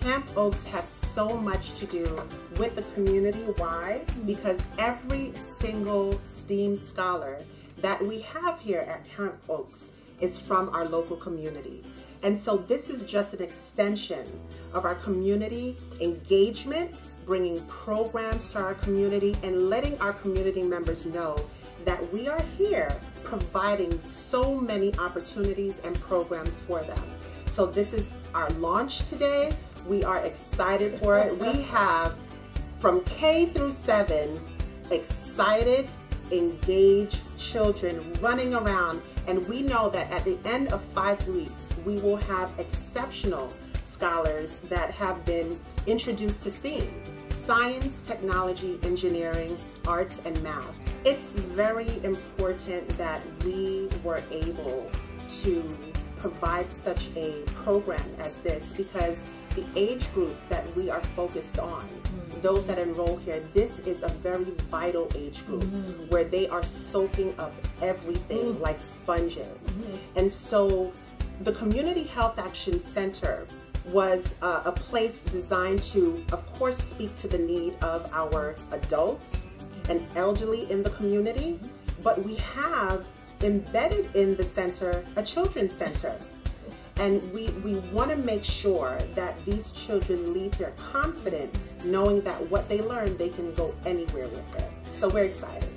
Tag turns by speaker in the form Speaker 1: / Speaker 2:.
Speaker 1: Camp Oaks has so much to do with the community. Why? Because every single STEAM scholar that we have here at Camp Oaks is from our local community. And so this is just an extension of our community engagement, bringing programs to our community and letting our community members know that we are here providing so many opportunities and programs for them. So this is our launch today. We are excited for it. We have from K through 7 excited, engaged children running around, and we know that at the end of 5 weeks we will have exceptional scholars that have been introduced to STEAM: science, technology, engineering, arts, and math. It's very important that we were able to provide such a program as this, because the age group that we are focused on, those that enroll here, this is a very vital age group where they are soaking up everything like sponges. And so the Community Health Action Center was a place designed to, of course, speak to the need of our adults and elderly in the community, but we have embedded in the center a children's center. And we want to make sure that these children leave here confident, knowing that what they learn, they can go anywhere with it. So we're excited.